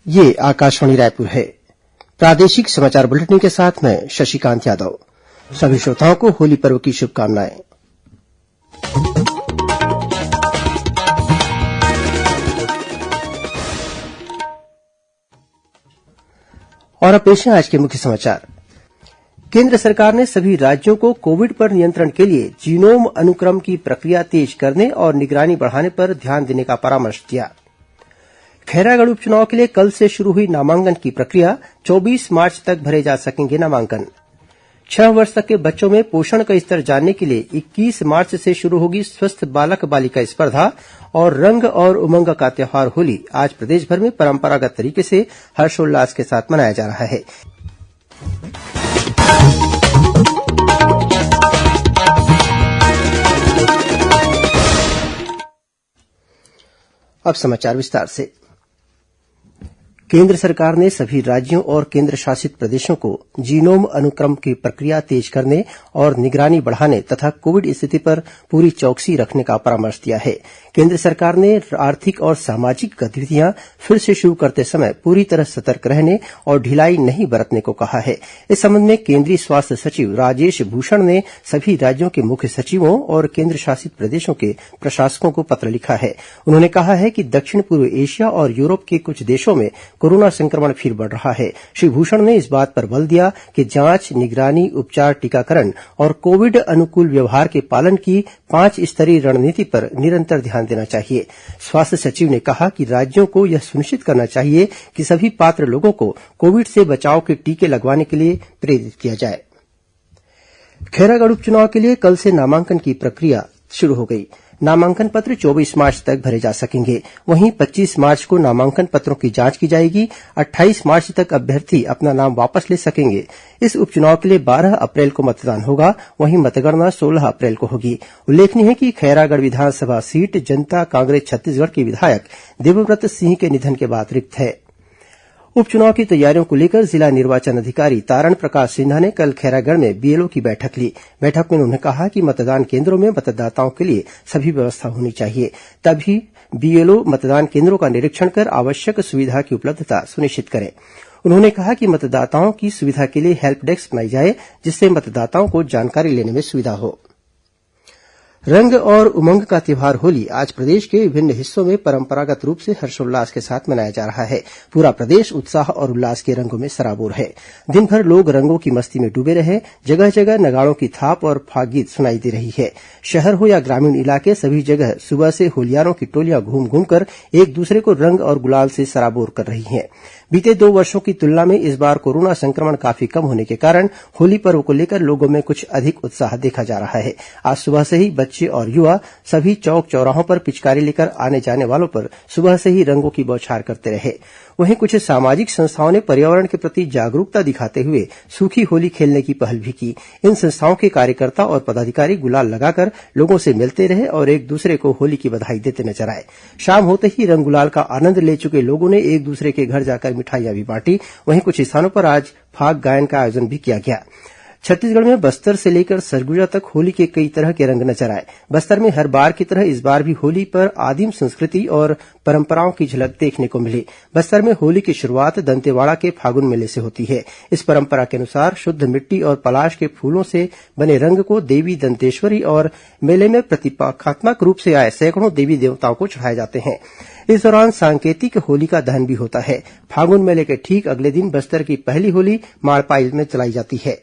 ये आकाशवाणी रायपुर है। प्रादेशिक समाचार बुलेटिन के साथ मैं शशिकांत यादव। सभी श्रोताओं को होली पर्व की शुभकामनाएं। और अब पेश है आज के मुख्य समाचार। केंद्र सरकार ने सभी राज्यों को कोविड पर नियंत्रण के लिए जीनोम अनुक्रम की प्रक्रिया तेज करने और निगरानी बढ़ाने पर ध्यान देने का परामर्श दिया। खैरागढ़ उपचुनाव के लिए कल से शुरू हुई नामांकन की प्रक्रिया। 24 मार्च तक भरे जा सकेंगे नामांकन। 6 वर्ष तक के बच्चों में पोषण का स्तर जानने के लिए 21 मार्च से शुरू होगी स्वस्थ बालक बालिका स्पर्धा। और रंग और उमंग का त्यौहार होली आज प्रदेशभर में परंपरागत तरीके से हर्षोल्लास के साथ मनाया जा रहा है। अब समाचार विस्तार से। केंद्र सरकार ने सभी राज्यों और केंद्रशासित प्रदेशों को जीनोम अनुक्रम की प्रक्रिया तेज करने और निगरानी बढ़ाने तथा कोविड स्थिति पर पूरी चौकसी रखने का परामर्श दिया है। केंद्र सरकार ने आर्थिक और सामाजिक गतिविधियां फिर से शुरू करते समय पूरी तरह सतर्क रहने और ढिलाई नहीं बरतने को कहा है। इस संबंध में केंद्रीय स्वास्थ्य सचिव राजेश भूषण ने सभी राज्यों के मुख्य सचिवों और केंद्रशासित प्रदेशों के प्रशासकों को पत्र लिखा है। उन्होंने कहा है कि दक्षिण पूर्व एशिया और यूरोप के कुछ देशों में कोरोना संक्रमण फिर बढ़ रहा है। श्री भूषण ने इस बात पर बल दिया कि जांच, निगरानी, उपचार, टीकाकरण और कोविड अनुकूल व्यवहार के पालन की 5 स्तरीय रणनीति पर निरंतर ध्यान देना चाहिए। स्वास्थ्य सचिव ने कहा कि राज्यों को यह सुनिश्चित करना चाहिए कि सभी पात्र लोगों को कोविड से बचाव के टीके लगवाने के लिए प्रेरित किया जाए। खैरागढ़ उपचुनाव के लिए कल से नामांकन की प्रक्रिया शुरू हो गई। नामांकन पत्र 24 मार्च तक भरे जा सकेंगे। वहीं 25 मार्च को नामांकन पत्रों की जांच की जाएगी। 28 मार्च तक अभ्यर्थी अपना नाम वापस ले सकेंगे। इस उपचुनाव के लिए 12 अप्रैल को मतदान होगा। वहीं मतगणना 16 अप्रैल को होगी। उल्लेखनीय है कि खैरागढ़ विधानसभा सीट जनता कांग्रेस छत्तीसगढ़ के विधायक देवव्रत सिंह के निधन के बाद रिक्त है। उपचुनाव की तैयारियों को लेकर जिला निर्वाचन अधिकारी तारण प्रकाश सिन्हा ने कल खैरागढ़ में बीएलओ की बैठक ली। बैठक में उन्होंने कहा कि मतदान केंद्रों में मतदाताओं के लिए सभी व्यवस्था होनी चाहिए। तभी बीएलओ मतदान केंद्रों का निरीक्षण कर आवश्यक सुविधा की उपलब्धता सुनिश्चित करें। उन्होंने कहा कि मतदाताओं की सुविधा के लिए हेल्प डेस्क बनाई जाए, जिससे मतदाताओं को जानकारी लेने में सुविधा हो। रंग और उमंग का त्यौहार होली आज प्रदेश के विभिन्न हिस्सों में परंपरागत रूप से हर्षोल्लास के साथ मनाया जा रहा है। पूरा प्रदेश उत्साह और उल्लास के रंगों में सराबोर है। दिन भर लोग रंगों की मस्ती में डूबे रहे। जगह जगह नगाड़ों की थाप और फाग गीत सुनाई दे रही है। शहर हो या ग्रामीण इलाके, सभी जगह सुबह से होलियारों की टोलियां घूम घूमकर एक दूसरे को रंग और गुलाल से सराबोर कर रही हैं। बीते 2 वर्षों की तुलना में इस बार कोरोना संक्रमण काफी कम होने के कारण होली पर्व को लेकर लोगों में कुछ अधिक उत्साह देखा जा रहा है। आज सुबह से ही बच्चे और युवा सभी चौक चौराहों पर पिचकारी लेकर आने जाने वालों पर सुबह से ही रंगों की बौछार करते रहे। वहीं कुछ सामाजिक संस्थाओं ने पर्यावरण के प्रति जागरूकता दिखाते हुए सूखी होली खेलने की पहल भी की। इन संस्थाओं के कार्यकर्ता और पदाधिकारी गुलाल लगाकर लोगों से मिलते रहे और एक दूसरे को होली की बधाई देते नजर आए। शाम होते ही रंग गुलाल का आनंद ले चुके लोगों ने एक दूसरे के घर जाकर मिठाइयां भी बांटी। वहीं कुछ स्थानों पर आज फाग गायन का आयोजन भी किया गया। छत्तीसगढ़ में बस्तर से लेकर सरगुजा तक होली के कई तरह के रंग नजर आए। बस्तर में हर बार की तरह इस बार भी होली पर आदिम संस्कृति और परंपराओं की झलक देखने को मिली। बस्तर में होली की शुरुआत दंतेवाड़ा के फागुन मेले से होती है। इस परंपरा के अनुसार शुद्ध मिट्टी और पलाश के फूलों से बने रंग को देवी दंतेश्वरी और मेले में प्रतीकात्मक रूप से आए सैकड़ों देवी देवताओं को चढ़ाए जाते हैं। इस दौरान सांकेतिक होलिका दहन भी होता है। फागुन मेले के ठीक अगले दिन बस्तर की पहली होली माड़पाई में चलाई जाती है।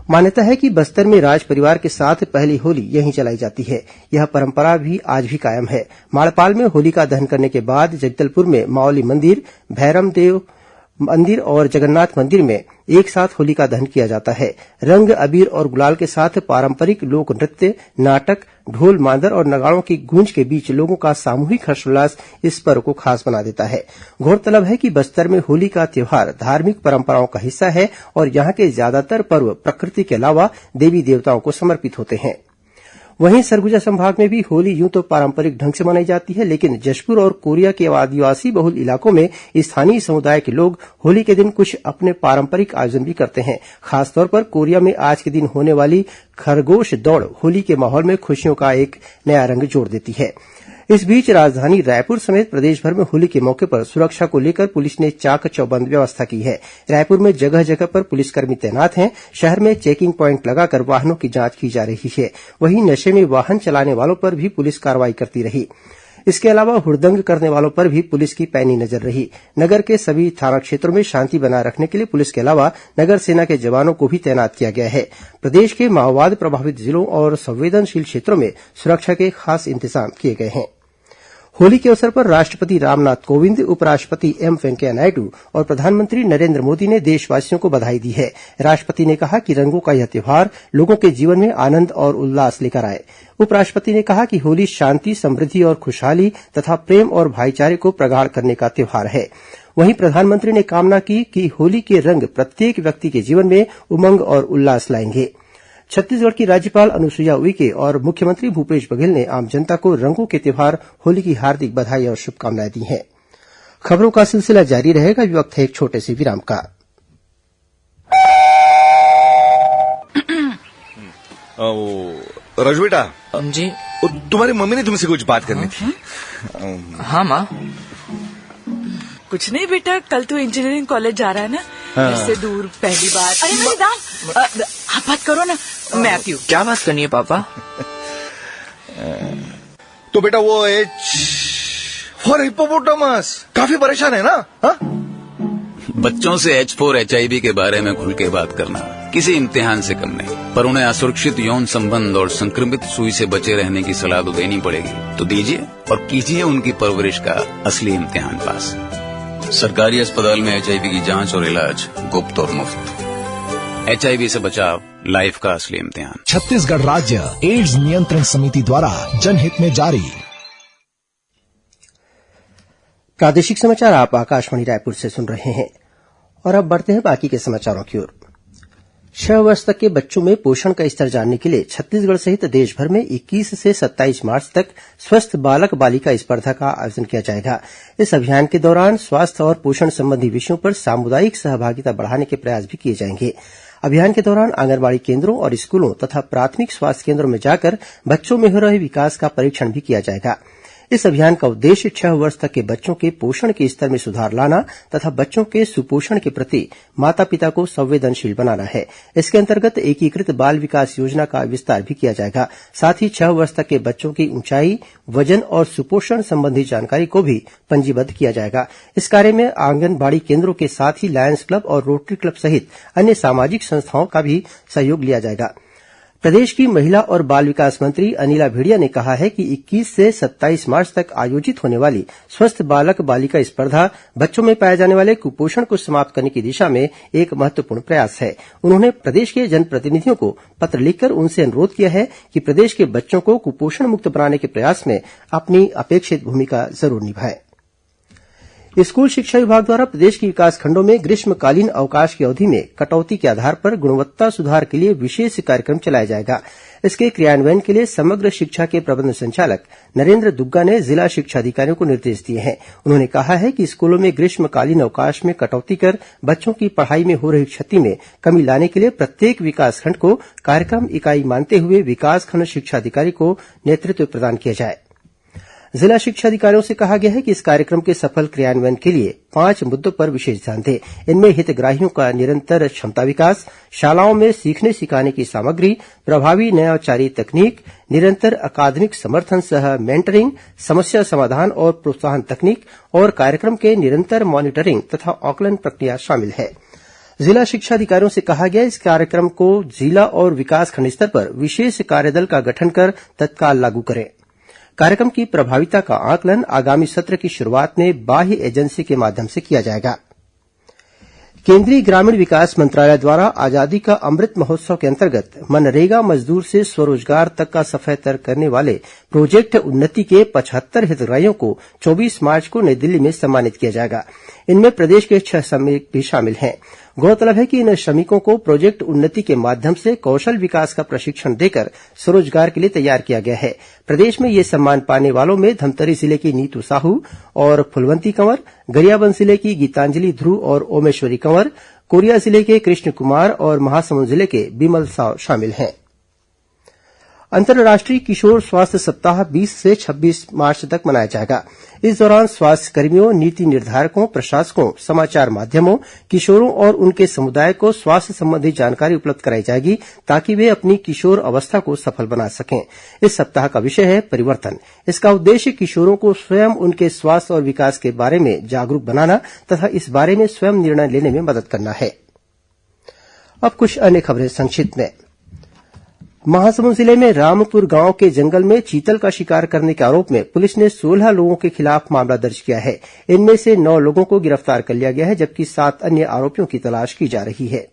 मान्यता है कि बस्तर में राज परिवार के साथ पहली होली यहीं चलाई जाती है। यह परंपरा भी आज भी कायम है। माड़पाल में होलिका दहन करने के बाद जगदलपुर में मावली मंदिर, भैरमदेव मंदिर और जगन्नाथ मंदिर में एक साथ होलिका दहन किया जाता है। रंग, अबीर और गुलाल के साथ पारंपरिक लोक नृत्य, नाटक, ढोल मांदर और नगाड़ों की गूंज के बीच लोगों का सामूहिक हर्षोल्लास इस पर्व को खास बना देता है। गौरतलब है कि बस्तर में होली का त्यौहार धार्मिक परंपराओं का हिस्सा है और यहाँ के ज्यादातर पर्व प्रकृति के अलावा देवी देवताओं को समर्पित होते हैं। वहीं सरगुजा संभाग में भी होली यूं तो पारंपरिक ढंग से मनाई जाती है, लेकिन जशपुर और कोरिया के आदिवासी बहुल इलाकों में स्थानीय समुदाय के लोग होली के दिन कुछ अपने पारंपरिक आयोजन भी करते हैं। खासतौर पर कोरिया में आज के दिन होने वाली खरगोश दौड़ होली के माहौल में खुशियों का एक नया रंग जोड़ देती है। इस बीच राजधानी रायपुर समेत प्रदेश भर में होली के मौके पर सुरक्षा को लेकर पुलिस ने चाक चौबंद व्यवस्था की है। रायपुर में जगह जगह पर पुलिसकर्मी तैनात हैं। शहर में चेकिंग प्वाइंट लगाकर वाहनों की जांच की जा रही है। वहीं नशे में वाहन चलाने वालों पर भी पुलिस कार्रवाई करती रही। इसके अलावा हुड़दंग करने वालों पर भी पुलिस की पैनी नजर रही। नगर के सभी थाना क्षेत्रों में शांति बनाए रखने के लिए पुलिस के अलावा नगर सेना के जवानों को भी तैनात किया गया है। प्रदेश के माओवाद प्रभावित जिलों और संवेदनशील क्षेत्रों में सुरक्षा के खास इंतजाम किए गए हैं। होली के अवसर पर राष्ट्रपति रामनाथ कोविंद, उपराष्ट्रपति एम वेंकैया नायडू और प्रधानमंत्री नरेन्द्र मोदी ने देशवासियों को बधाई दी है। राष्ट्रपति ने कहा कि रंगों का यह त्यौहार लोगों के जीवन में आनंद और उल्लास लेकर आए। उपराष्ट्रपति ने कहा कि होली शांति, समृद्धि और खुशहाली तथा प्रेम और भाईचारे को प्रगाढ़ करने का त्यौहार है। वहीं प्रधानमंत्री ने कामना की कि होली के रंग प्रत्येक व्यक्ति के जीवन में उमंग और उल्लास लाएंगे। छत्तीसगढ़ की राज्यपाल अनुसुईया उइके और मुख्यमंत्री भूपेश बघेल ने आम जनता को रंगों के त्यौहार होली की हार्दिक बधाई और शुभकामनाएं दी हैं। खबरों का सिलसिला जारी रहेगा। वक्त है एक छोटे से विराम का। रजू बेटा जी, तुम्हारी मम्मी ने तुमसे कुछ बात करनी थी। हाँ माँ। कुछ नहीं बेटा, कल तू इंजीनियरिंग कॉलेज जा रहा है ना, इससे दूर पहली बार। अरे मेरी दाम, आप बात करो ना, मैं आती हूँ। क्या बात करनी है पापा? तो बेटा वो फॉर हिप्पोपोटामस काफी परेशान है ना? हा? बच्चों से H4 HIV के बारे में खुल के बात करना किसी इम्तिहान से कम नहीं, पर उन्हें असुरक्षित यौन संबंध और संक्रमित सुई से बचे रहने की सलाह तो देनी पड़ेगी। तो दीजिए और कीजिए उनकी परवरिश का असली इम्तिहान पास। सरकारी अस्पताल में HIV की जांच और इलाज गुप्त और मुफ्त। HIV से बचाव, लाइफ का असली इम्तिहान। छत्तीसगढ़ राज्य एड्स नियंत्रण समिति द्वारा जनहित में जारी। प्रादेशिक समाचार आप आकाशवाणी रायपुर से सुन रहे हैं। और अब बढ़ते हैं बाकी के समाचारों की ओर। 6 वर्ष तक के बच्चों में पोषण का स्तर जानने के लिए छत्तीसगढ़ सहित देश भर में 21 से 27 मार्च तक स्वस्थ बालक बालिका स्पर्धा का आयोजन किया जाएगा। इस अभियान के दौरान स्वास्थ्य और पोषण संबंधी विषयों पर सामुदायिक सहभागिता बढ़ाने के प्रयास भी किए जाएंगे। अभियान के दौरान आंगनबाड़ी केन्द्रों और स्कूलों तथा प्राथमिक स्वास्थ्य केन्द्रों में जाकर बच्चों में हो रहे विकास का परीक्षण भी किया जाएगा। इस अभियान का उद्देश्य 6 वर्ष तक के बच्चों के पोषण के स्तर में सुधार लाना तथा बच्चों के सुपोषण के प्रति माता पिता को संवेदनशील बनाना है। इसके अंतर्गत एकीकृत बाल विकास योजना का विस्तार भी किया जाएगा। साथ ही 6 वर्ष तक के बच्चों की ऊंचाई, वजन और सुपोषण संबंधी जानकारी को भी पंजीबद्ध किया जाएगा। इस कार्य में आंगनबाड़ी केन्द्रों के साथ ही लायंस क्लब और रोटरी क्लब सहित अन्य सामाजिक संस्थाओं का भी सहयोग लिया जाएगा। प्रदेश की महिला और बाल विकास मंत्री अनिला भेड़िया ने कहा है कि 21 से 27 मार्च तक आयोजित होने वाली स्वस्थ बालक बालिका स्पर्धा बच्चों में पाए जाने वाले कुपोषण को समाप्त करने की दिशा में एक महत्वपूर्ण प्रयास है। उन्होंने प्रदेश के जनप्रतिनिधियों को पत्र लिखकर उनसे अनुरोध किया है कि प्रदेश के बच्चों को कुपोषण मुक्त बनाने के प्रयास में अपनी अपेक्षित भूमिका जरूर निभाएं। स्कूल शिक्षा विभाग द्वारा प्रदेश के विकासखंडों में ग्रीष्मकालीन अवकाश की अवधि में कटौती के आधार पर गुणवत्ता सुधार के लिए विशेष कार्यक्रम चलाया जाएगा। इसके क्रियान्वयन के लिए समग्र शिक्षा के प्रबंध संचालक नरेन्द्र दुग्गा ने जिला शिक्षा अधिकारियों को निर्देश दिए हैं। उन्होंने कहा है कि स्कूलों में ग्रीष्मकालीन अवकाश में कटौती कर बच्चों की पढ़ाई में हो रही क्षति में कमी लाने के लिए प्रत्येक विकासखंड को कार्यक्रम इकाई मानते हुए विकासखंड शिक्षा अधिकारी को नेतृत्व प्रदान किया जाए। जिला शिक्षा अधिकारियों से कहा गया है कि इस कार्यक्रम के सफल क्रियान्वयन के लिए 5 मुद्दों पर विशेष ध्यान दें। इनमें हितग्राहियों का निरंतर क्षमता विकास, शालाओं में सीखने सिखाने की सामग्री, प्रभावी नवाचारी तकनीक, निरंतर अकादमिक समर्थन सह मेंटरिंग, समस्या समाधान और प्रोत्साहन तकनीक और कार्यक्रम के निरंतर मॉनिटरिंग तथा आकलन प्रक्रिया शामिल है। जिला शिक्षा अधिकारियों से कहा गया इस कार्यक्रम को जिला और विकासखंड स्तर पर विशेष कार्यदल का गठन कर तत्काल लागू करें। कार्यक्रम की प्रभाविता का आकलन आगामी सत्र की शुरुआत में बाह्य एजेंसी के माध्यम से किया जाएगा। केंद्रीय ग्रामीण विकास मंत्रालय द्वारा आजादी का अमृत महोत्सव के अंतर्गत मनरेगा मजदूर से स्वरोजगार तक का सफर तय करने वाले प्रोजेक्ट उन्नति के 75 हितग्राहियों को 24 मार्च को नई दिल्ली में सम्मानित किया जाएगा। इनमें प्रदेश के 6 श्रमिक भी शामिल हैं। गौरतलब है कि इन श्रमिकों को प्रोजेक्ट उन्नति के माध्यम से कौशल विकास का प्रशिक्षण देकर स्वरोजगार के लिए तैयार किया गया है। प्रदेश में ये सम्मान पाने वालों में धमतरी जिले की नीतू साहू और फुलवंती कंवर, गरियाबंद जिले की गीतांजलि ध्रुव और ओमेश्वरी कंवर, कोरिया जिले के कृष्ण कुमार और महासमुंद जिले के बिमल साव शामिल हैं। अंतर्राष्ट्रीय किशोर स्वास्थ्य सप्ताह 20 से 26 मार्च तक मनाया जाएगा। इस दौरान स्वास्थ्यकर्मियों, नीति निर्धारकों, प्रशासकों, समाचार माध्यमों, किशोरों और उनके समुदाय को स्वास्थ्य संबंधी जानकारी उपलब्ध कराई जाएगी ताकि वे अपनी किशोर अवस्था को सफल बना सकें। इस सप्ताह का विषय है परिवर्तन। इसका उद्देश्य किशोरों को स्वयं उनके स्वास्थ्य और विकास के बारे में जागरूक बनाना तथा इस बारे में स्वयं निर्णय लेने में मदद करना है। अब कुछ अन्य खबरें संक्षिप्त में। महासमुंद जिले में रामपुर गांव के जंगल में चीतल का शिकार करने के आरोप में पुलिस ने 16 लोगों के खिलाफ मामला दर्ज किया है। इनमें से 9 लोगों को गिरफ्तार कर लिया गया है, जबकि 7 अन्य आरोपियों की तलाश की जा रही है।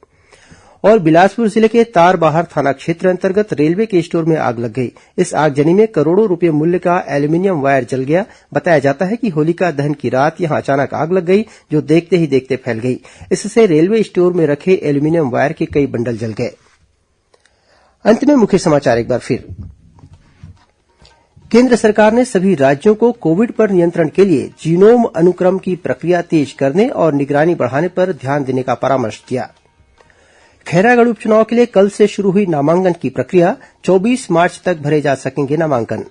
और बिलासपुर जिले के तारबहार थाना क्षेत्र अंतर्गत रेलवे के स्टोर में आग लग गई। इस आगजनी में करोड़ों रूपये मूल्य का एल्यूमीनियम वायर जल गया। बताया जाता है कि होलिका दहन की रात यहां अचानक आग लग गई, जो देखते ही देखते फैल गई। इससे रेलवे स्टोर में रखे एल्यूमीनियम वायर के कई बंडल जल गए। अंत में मुख्य समाचार एक बार फिर। केंद्र सरकार ने सभी राज्यों को कोविड पर नियंत्रण के लिए जीनोम अनुक्रम की प्रक्रिया तेज करने और निगरानी बढ़ाने पर ध्यान देने का परामर्श दिया। खैरागढ़ उपचुनाव के लिए कल से शुरू हुई नामांकन की प्रक्रिया। 24 मार्च तक भरे जा सकेंगे नामांकन।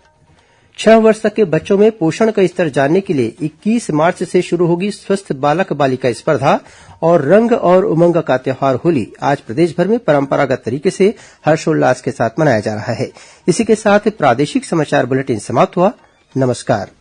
6 वर्ष तक के बच्चों में पोषण का स्तर जानने के लिए 21 मार्च से शुरू होगी स्वस्थ बालक बालिका स्पर्धा। और रंग और उमंग का त्यौहार होली आज प्रदेश भर में परंपरागत तरीके से हर्षोल्लास के साथ मनाया जा रहा है। इसी के साथ प्रादेशिक समाचार बुलेटिन समाप्त हुआ। नमस्कार।